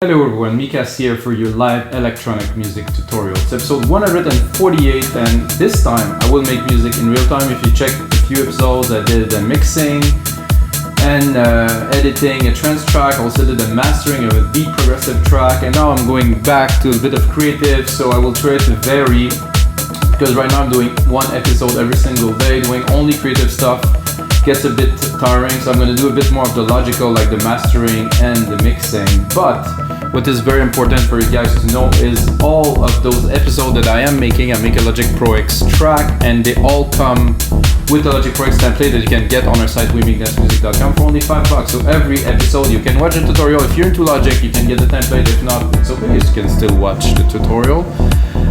Hello everyone, Mikas here for your live electronic music tutorial. It's episode 148 and this time I will make music in real time. If you check a few episodes, I did a mixing and editing a trance track, also did a mastering of a beat progressive track, and now I'm going back to a bit of creative, so I will try to vary because right now I'm doing one episode every single day, doing only creative stuff. Gets a bit tiring, so I'm going to do a bit more of the logical, like the mastering and the mixing. But what is very important for you guys to know is all of those episodes that I am making, I make a Logic Pro X track, and they all come with the Logic Pro X template that you can get on our site, wemakedance.music.com, for only $5. So every episode you can watch a tutorial. If you're into Logic, you can get the template. If not, it's okay, you can still watch the tutorial.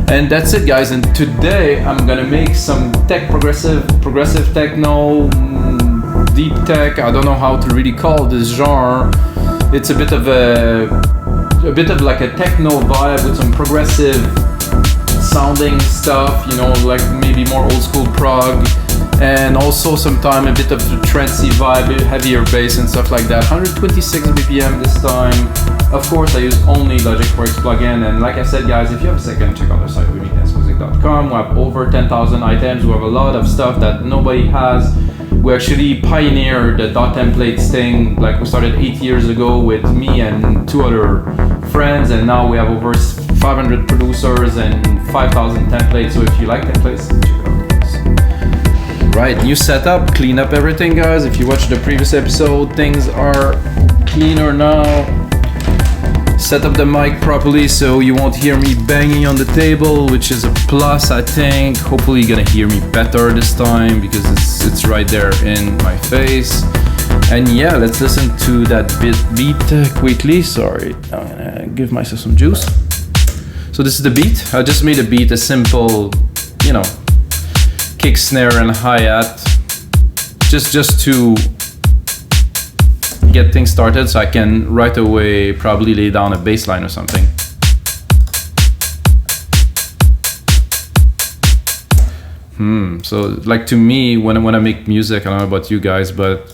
And that's it, guys. And today I'm gonna make some progressive techno, deep tech. I don't know how to really call this genre. It's a bit of like a techno vibe with some progressive sounding stuff, you know, like maybe more old school prog, and also sometimes a bit of the trancy vibe, heavier bass and stuff like that. 126 BPM this time. Of course, I use only Logic Pro X plugin, and like I said, guys, if you have a second, check out our site, wemakedance.music.com. We have over 10,000 items. We have a lot of stuff that nobody has. We actually pioneered the dot templates thing. Like, we started 8 years ago with me and 2 other friends, and now we have over 500 producers and 5,000 templates. So if you like templates, check it out. Right, new setup, clean up everything, guys. If you watched the previous episode, things are cleaner now. Set up the mic properly so you won't hear me banging on the table, which is a plus, I think. Hopefully you're gonna hear me better this time because it's right there in my face. And yeah, let's listen to that beat quickly. Sorry, I'm gonna give myself some juice. So this is the beat. I just made a beat, a simple, you know, kick, snare, and hi-hat, just to get things started, so I can right away probably lay down a bass line or something. So like, to me, when I make music, I don't know about you guys, but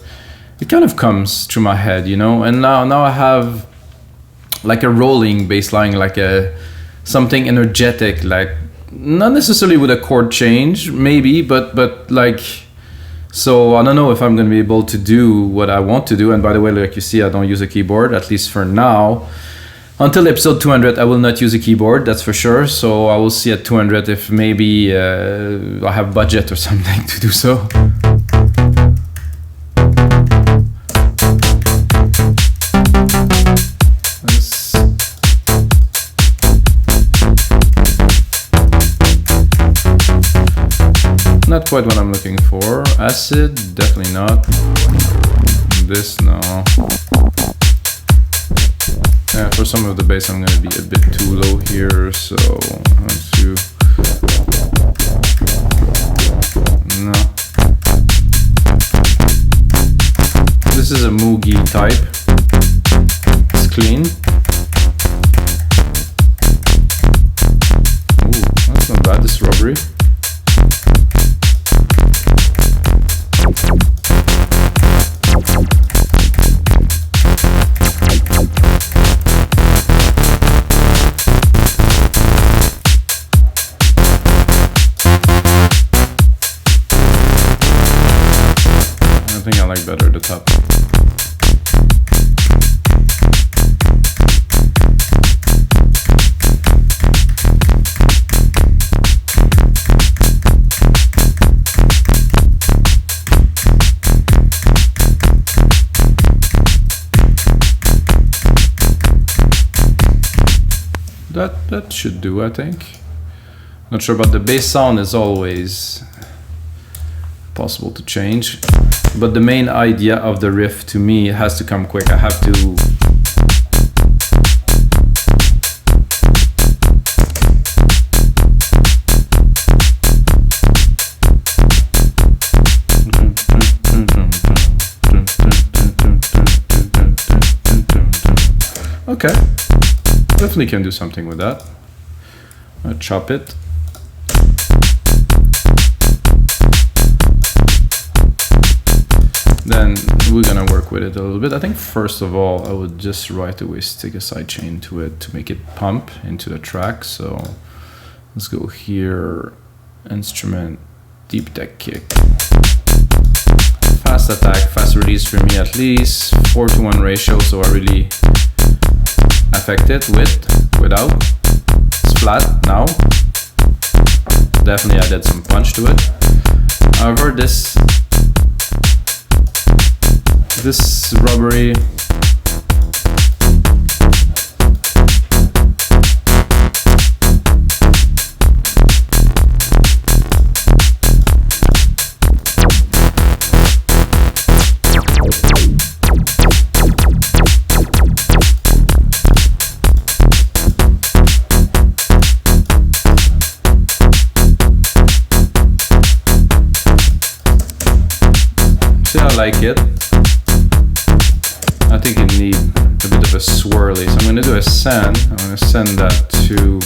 it kind of comes through my head, you know. And now I have like a rolling bass line, like something energetic, like not necessarily with a chord change, maybe, but like. So I don't know if I'm going to be able to do what I want to do. And by the way, like you see, I don't use a keyboard, at least for now. Until episode 200, I will not use a keyboard, that's for sure. So I will see at 200 if maybe I have budget or something to do so. Not quite what I'm looking for. Acid, definitely not. This, no. Yeah, for some of the bass I'm gonna be a bit too low here, so let's do. No. This is a moogy type. It's clean. Ooh, that's not bad, this rubbery. I think I like better the top. That should do, I think. Not sure about the bass sound, is always possible to change. But the main idea of the riff, to me, it has to come quick. I have to okay. Definitely can do something with that. I'll chop it. then we're gonna work with it a little bit. I think first of all, I would just right away stick a sidechain to it to make it pump into the track. So let's go here, instrument, deep tech kick. Fast attack, fast release for me at least, 4:1 ratio, so I really affect it without. It's flat now. Definitely added some punch to it. However, this rubbery I like it. I think it needs a bit of a swirly, so I'm going to do a send. I'm going to send that to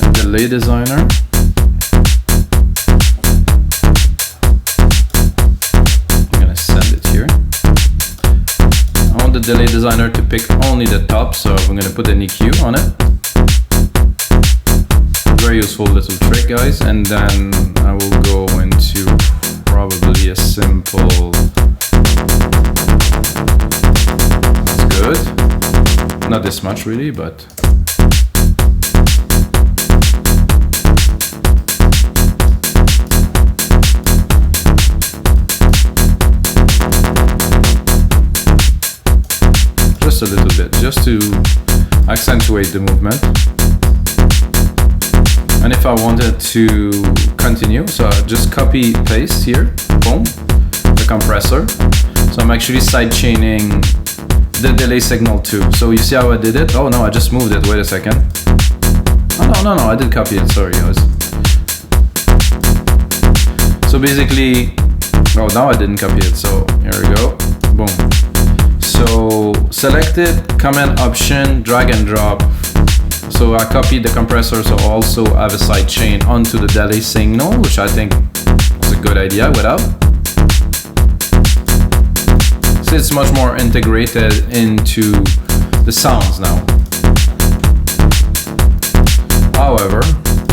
a delay designer. I'm going to send it here. I want the delay designer to pick only the top, so I'm going to put an EQ on it. Very useful little trick, guys. And then I will go into probably a simple. It's good. Not this much really, but just a little bit, just to accentuate the movement. And if I wanted to continue, so I just copy paste here, boom, the compressor. So I'm actually sidechaining the delay signal too. So you see how I did it? Oh no, I just moved it, wait a second. Oh no, I did copy it, sorry guys. So basically, oh now I didn't copy it, so here we go, boom. So select it, command option, drag and drop. So I copied the compressor, so I also have a sidechain onto the delay signal, which I think is a good idea without. So it's much more integrated into the sounds now. However,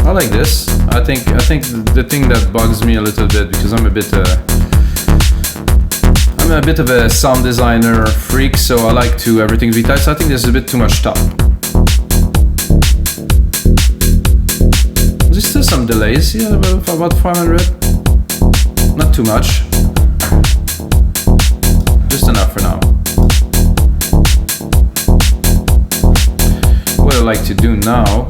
I like this. I think the thing that bugs me a little bit, because I'm a bit of a sound designer freak, so I like to everything be tight. So I think there's a bit too much top. There's still some delays here, about 500. Not too much. Just enough for now. What I like to do now,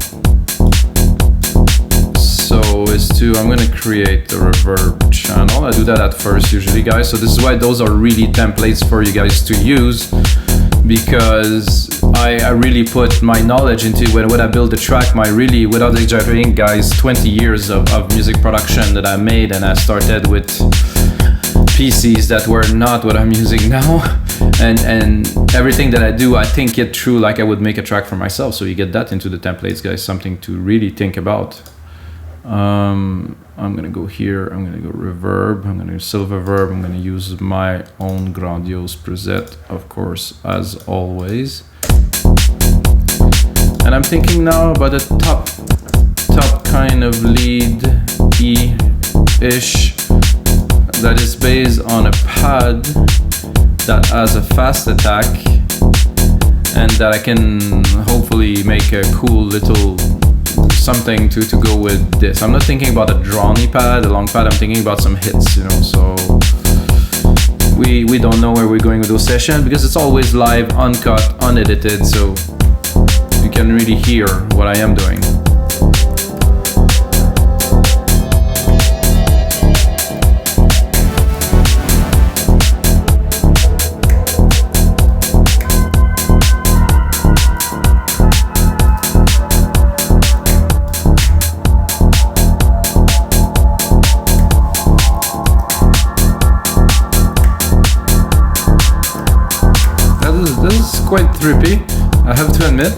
I'm gonna create the reverb channel. I do that at first usually, guys. So this is why those are really templates for you guys to use, because I really put my knowledge into when I build the track, my really, without exaggerating guys, 20 years of music production that I made, and I started with PCs that were not what I'm using now. And everything that I do, I think it through like I would make a track for myself. So you get that into the templates, guys, something to really think about. I'm gonna go here, I'm gonna go reverb, I'm gonna go SilverVerb, I'm gonna use my own grandiose preset, of course, as always. And I'm thinking now about a top kind of lead E-ish that is based on a pad that has a fast attack, and that I can hopefully make a cool little something to go with this. I'm not thinking about a drawny pad, a long pad, I'm thinking about some hits, you know, so we don't know where we're going with those sessions, because it's always live, uncut, unedited, so you can really hear what I am doing. This is quite trippy, I have to admit.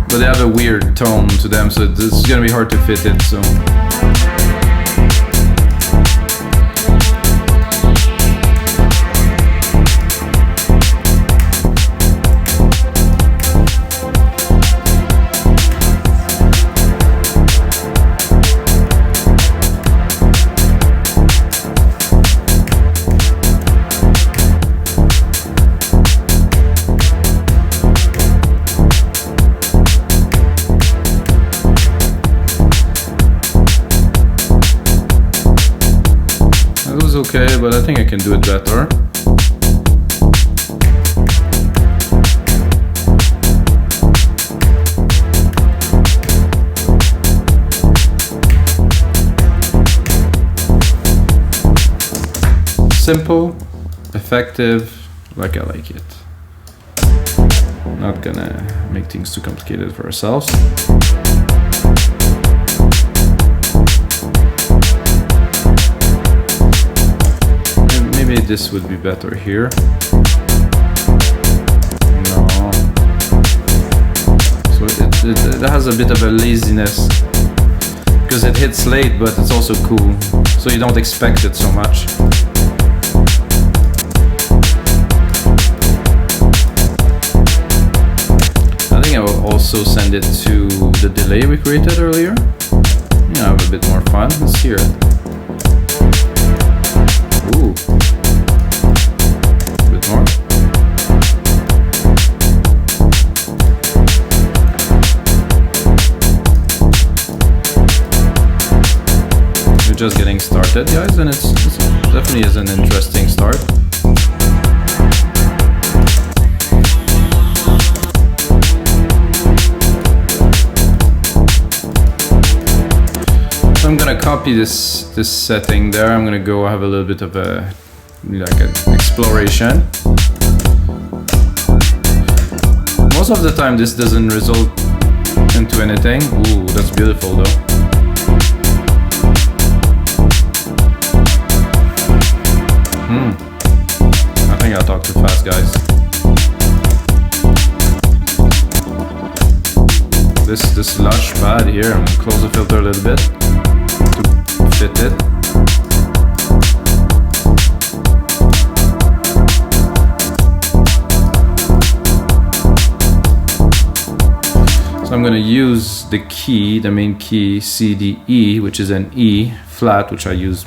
But they have a weird tone to them, so it's gonna be hard to fit it. So. Okay, but I think I can do it better. Simple, effective, like I like it. Not gonna make things too complicated for ourselves. Maybe this would be better here. No. So it has a bit of a laziness because it hits late, but it's also cool, so you don't expect it so much. I think I will also send it to the delay we created earlier. Yeah, have a bit more fun. Let's hear it. Ooh. A bit more. We're just getting started, guys, and it's definitely is an interesting start. I'm gonna copy this setting there. I'm gonna go have a little bit of a an exploration. Most of the time this doesn't result into anything. Ooh, that's beautiful though. I think I talked too fast, guys. This lush pad here, I'm gonna close the filter a little bit to fit it. So I'm gonna use the key, the main key, C, D, E, which is an E flat, which I use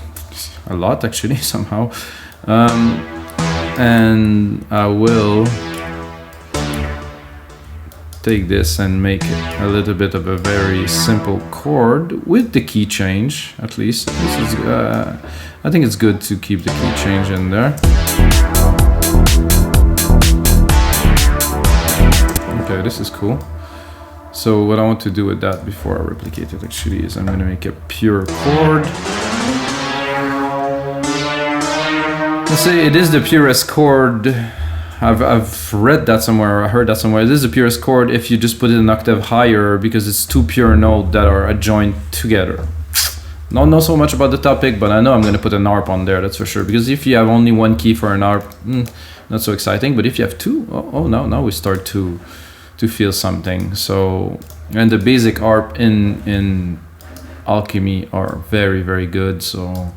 a lot actually somehow. And I will take this and make it a little bit of a very simple chord with the key change, at least. This is, I think it's good to keep the key change in there. Okay, this is cool. So what I want to do with that before I replicate it actually is I'm going to make a pure chord. Let's say it is the purest chord. I've read that somewhere, or I heard that somewhere. It is the purest chord if you just put it an octave higher because it's two pure notes that are adjoined together. Don't know so much about the topic, but I know I'm going to put an ARP on there, that's for sure. Because if you have only one key for an ARP, not so exciting. But if you have two, now we start to feel something. So, and the basic ARP in Alchemy are very, very good. So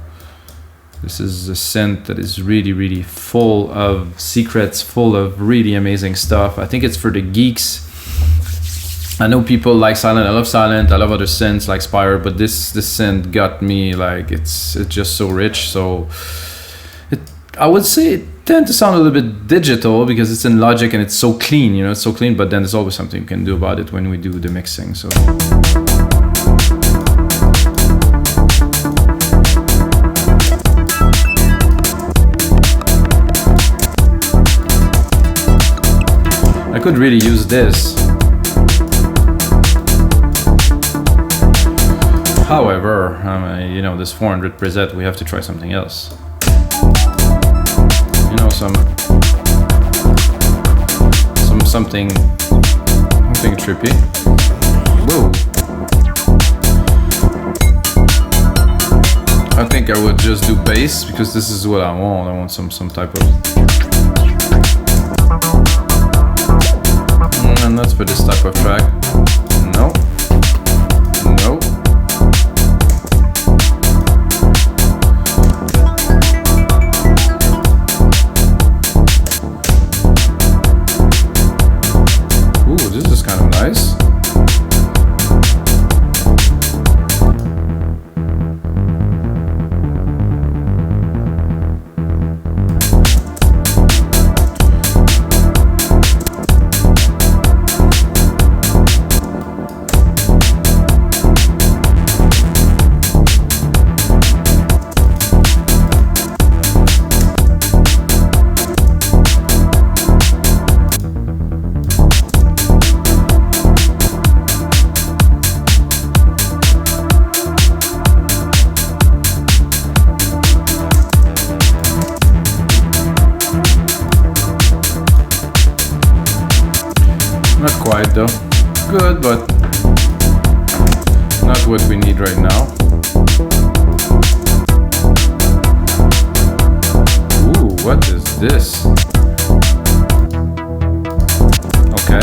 this is a synth that is really, really full of secrets, full of really amazing stuff. I think it's for the geeks. I know people like Silent. I love Silent. I love other synths like Spire, but this synth got me like it's just so rich. So I would say it tends to sound a little bit digital because it's in Logic and it's so clean. You know, it's so clean. But then there's always something you can do about it when we do the mixing. So. I could really use this. However, you know, this 400 preset, we have to try something else. You know, something trippy. Whoa. I think I would just do bass because this is what I want. I want some type of. And that's for this type of track. though. Good, but not what we need right now. Ooh, what is this? Okay.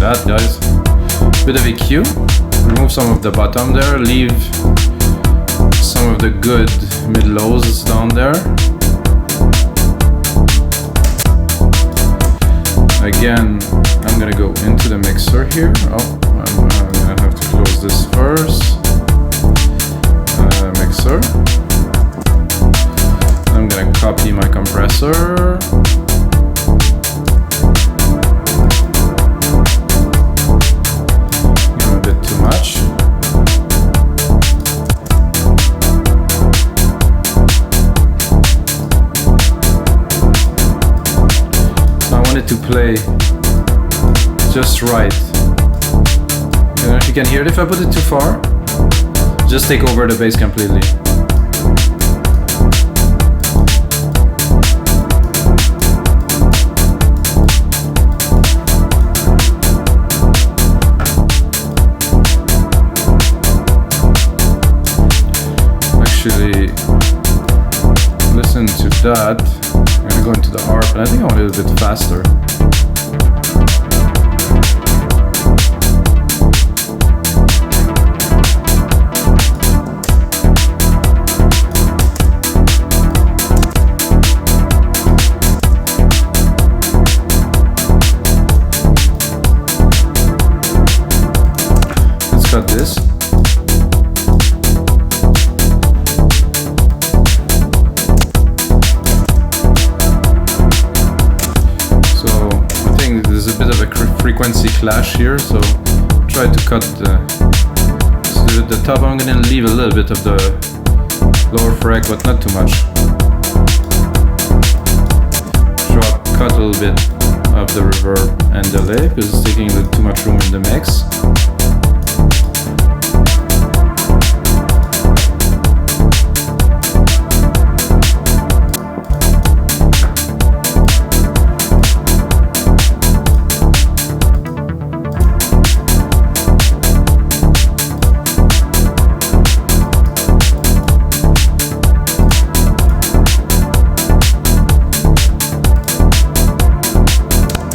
That guys, bit of EQ, remove some of the bottom there, leave some of the good mid-lows down there. Again, I'm gonna go into the mixer here. Oh, I'm gonna have to close this first. Mixer. I'm gonna copy my compressor. Much. So I wanted to play just right. I don't know if you can hear it. If I put it too far, just take over the bass completely. Actually, listen to that. I'm gonna go into the ARP, and I think I want it a little bit faster. Let's cut this. Frequency clash here, so try to cut so at the top. I'm gonna leave a little bit of the lower frec, but not too much. Cut a little bit of the reverb and delay because it's taking a little too much room in the mix.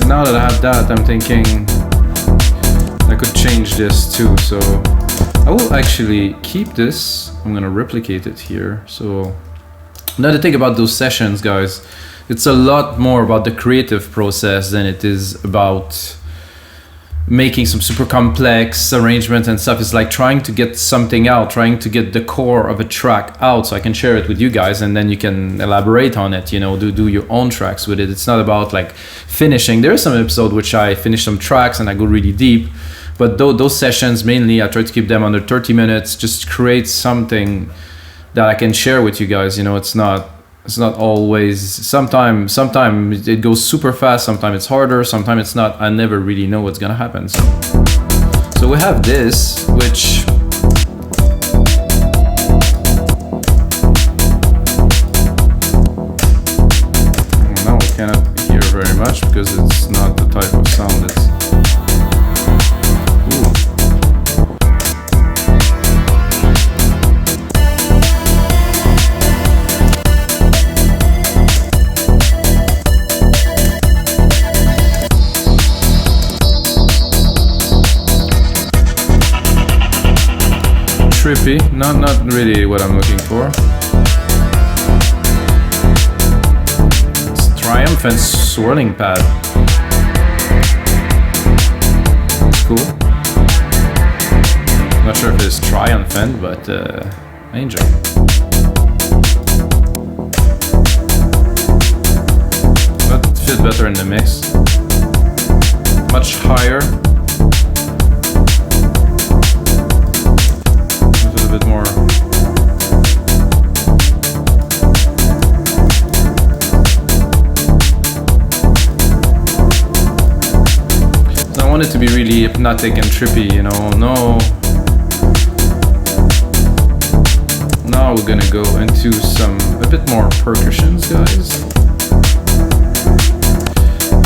Now that I have that, I'm thinking I could change this too. So I will actually keep this. I'm gonna replicate it here. So another thing about those sessions, guys, it's a lot more about the creative process than it is about making some super complex arrangement and stuff. It's like trying to get something out, trying to get the core of a track out so I can share it with you guys, and then you can elaborate on it, you know, do your own tracks with it. It's not about like finishing. There is some episode which I finish some tracks and I go really deep, but those sessions mainly I try to keep them under 30 minutes, just create something that I can share with you guys. You know, it's not always, sometimes it goes super fast, sometimes it's harder, sometimes it's not. I never really know what's gonna happen. So we have this, which now we cannot hear very much because it's not the type of sound that's trippy, not really what I'm looking for. It's triumphant swirling pad. It's cool. Not sure if it's triumphant, but I enjoy. But it feels better in the mix. Much higher. A little bit more. So I want it to be really hypnotic and trippy, you know. Now we're gonna go into a bit more percussions, guys.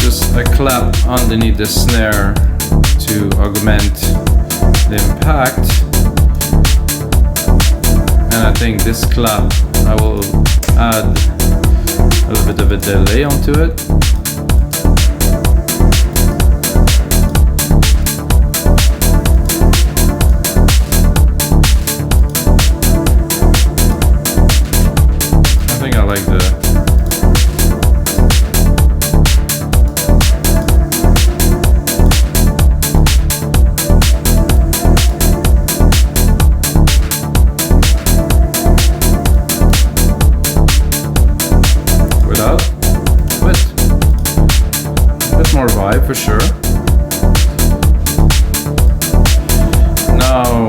Just a clap underneath the snare to augment the impact. And I think this clap, I will add a little bit of a delay onto it. I think I like the more vibe for sure. Now,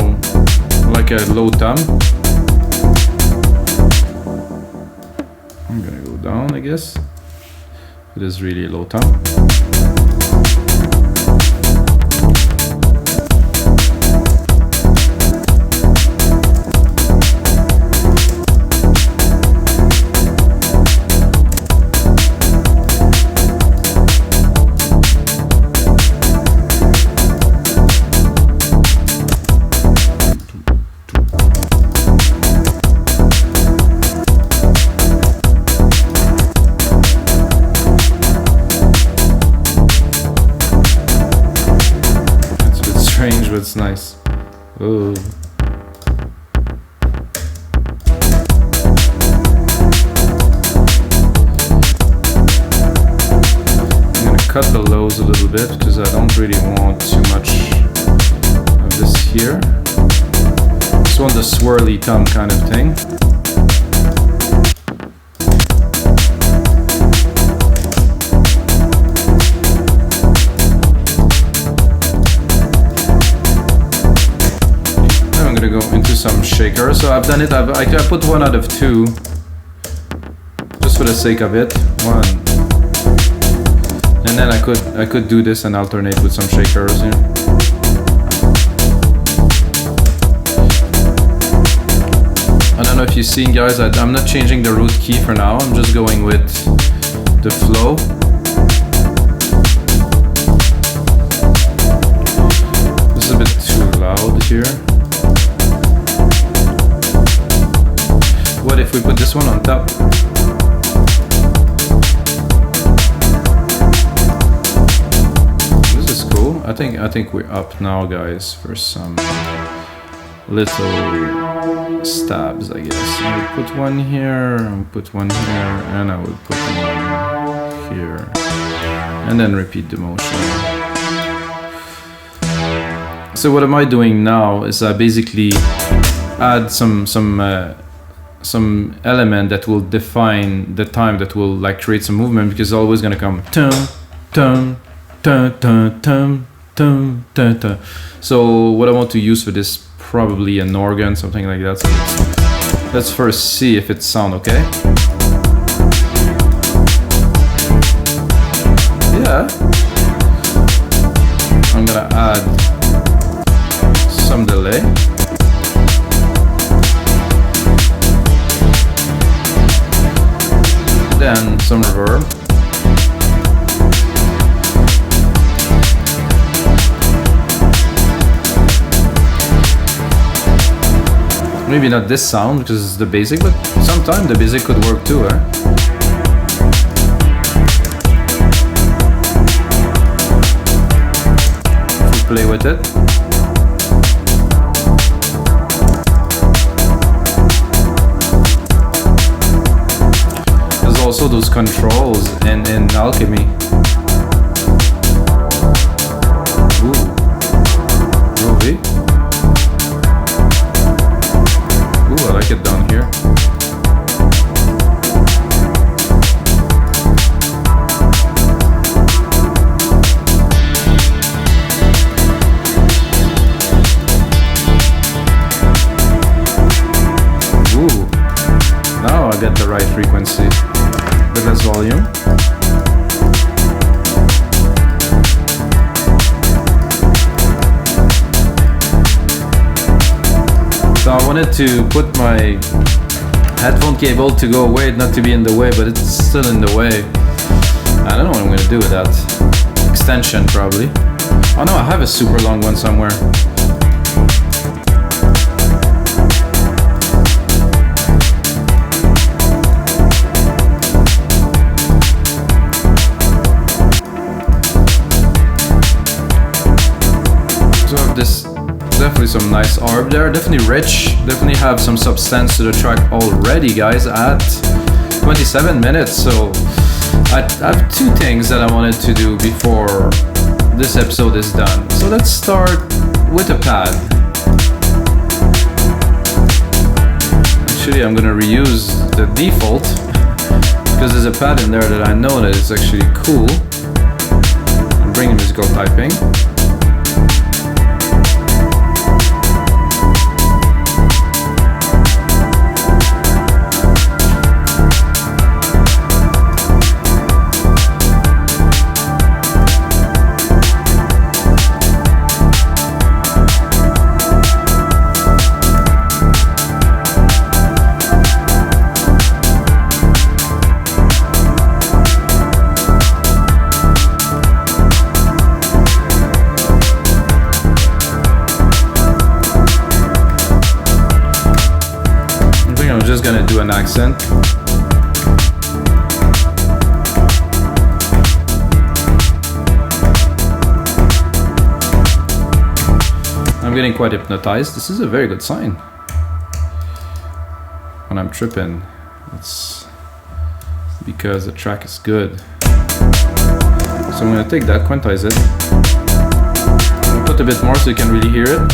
like a low thumb. I'm gonna go down, I guess. It is really a low thumb. It's nice. Ooh. I'm gonna cut the lows a little bit because I don't really want too much of this here. Just want the swirly thumb kind of thing. Go into some shaker. So I've done it. I put 1 out of 2, just for the sake of it. 1, and then I could do this and alternate with some shakers here. I don't know if you've seen, guys. I'm not changing the root key for now. I'm just going with the flow. This is a bit too loud here. What if we put this one on top? This is cool. I think we're up now, guys, for some little stabs, I guess. I would put one here, and put one here, and I would put one here, and then repeat the motion. So what am I doing now is I basically add some element that will define the time, that will like create some movement, because it's always gonna come tum tum tum tum tum tum tum tum. So what I want to use for this, probably an organ, something like that. So let's first see if it sounds okay. Yeah. I'm gonna add some delay. Then some reverb. Maybe not this sound because it's the basic, but sometimes the basic could work too, eh? If we play with it. Also those controls in Alchemy. Ooh. Groovy. actually. A bit less volume. So I wanted to put my headphone cable to go away, not to be in the way, but it's still in the way. I don't know what I'm gonna do with that. Extension probably. Oh no, I have a super long one somewhere. So I have this, definitely some nice arb there, definitely rich, definitely have some substance to the track already, guys, at 27 minutes. So I have two things that I wanted to do before this episode is done. So let's start with a pad. Actually, I'm gonna reuse the default because there's a pad in there that I know that is actually cool. I'm bringing musical typing. Just gonna do an accent. I'm getting quite hypnotized. This is a very good sign. When I'm tripping, it's because the track is good. So I'm gonna take that, quantize it, and put a bit more so you can really hear it.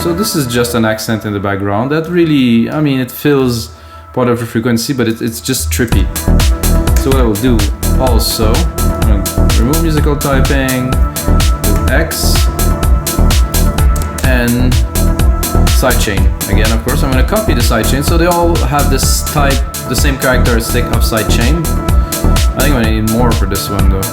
So this is just an accent in the background that really, I mean, it fills part of the frequency, but it's just trippy. So what I will do also, I'm gonna remove musical typing, do X, and sidechain. Again, of course, I'm gonna copy the sidechain so they all have this type, the same characteristic of sidechain. I think I'm gonna need more for this one though.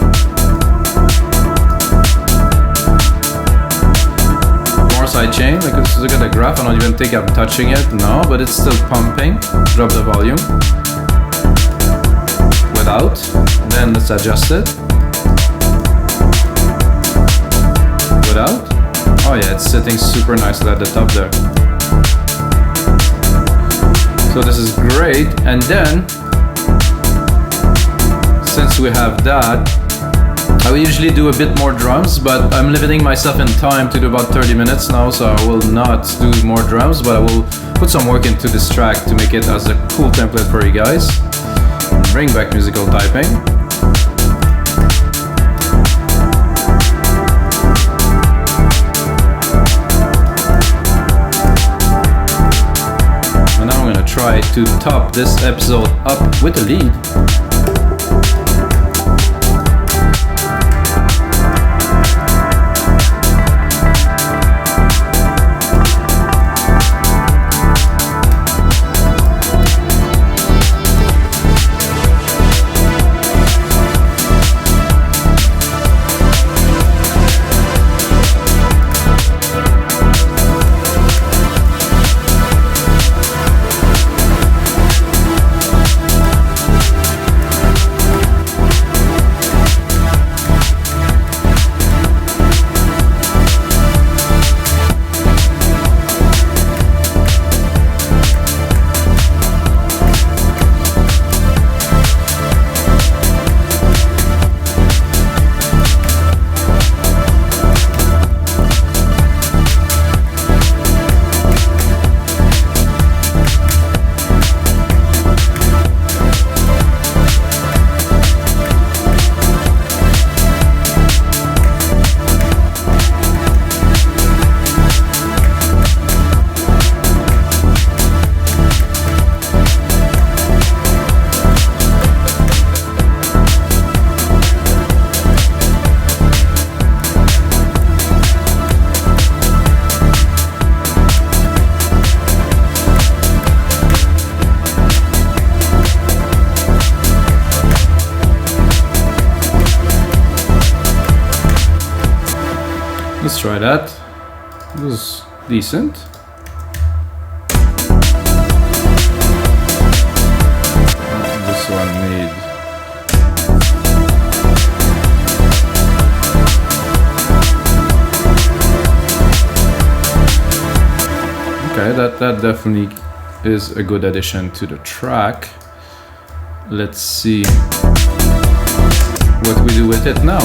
Sidechain, like look at the graph. I don't even think I'm touching it, no, but it's still pumping. Drop the volume without, then let's adjust it without. Oh yeah, it's sitting super nicely at the top there. So this is great. And then since we have that, I will usually do a bit more drums, but I'm limiting myself in time to do about 30 minutes now, so I will not do more drums, but I will put some work into this track to make it as a cool template for you guys. Bring back musical typing. And now I'm gonna try to top this episode up with a lead. try that. It was decent. This one needs. Okay, that definitely is a good addition to the track. Let's see what we do with it now.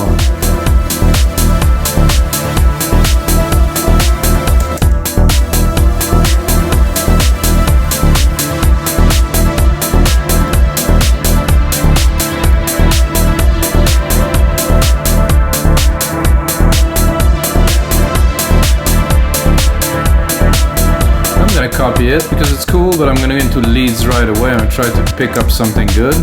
Copy it because it's cool, but I'm gonna go into leads right away and try to pick up something good.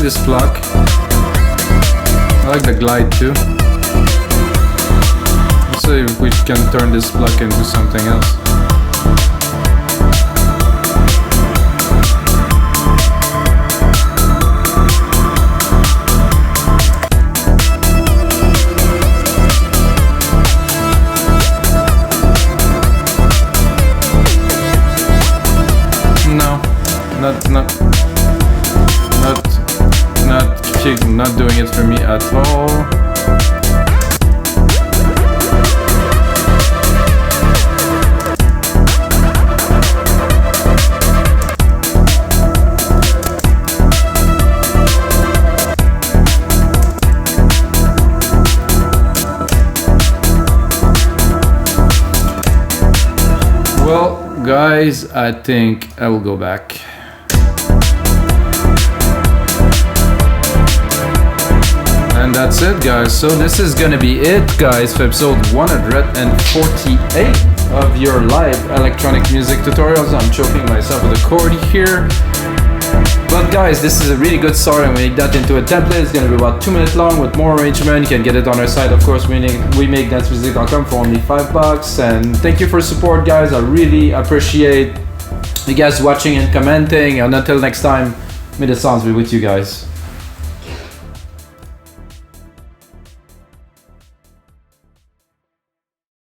This pluck. I like the glide too. Let's see if we can turn this pluck into something else. No, not doing it for me at all. Well, guys, I think I will go back. And that's it, guys. So this is gonna be it, guys, for episode 148 of your live electronic music tutorials. I'm choking myself with a chord here. But guys, this is a really good start. I'm gonna make that into a template. It's gonna be about 2 minutes long with more arrangement. You can get it on our site, of course. We make dancemusic.com for only $5. And thank you for support, guys. I really appreciate you guys watching and commenting. And until next time, may the sounds be with you guys.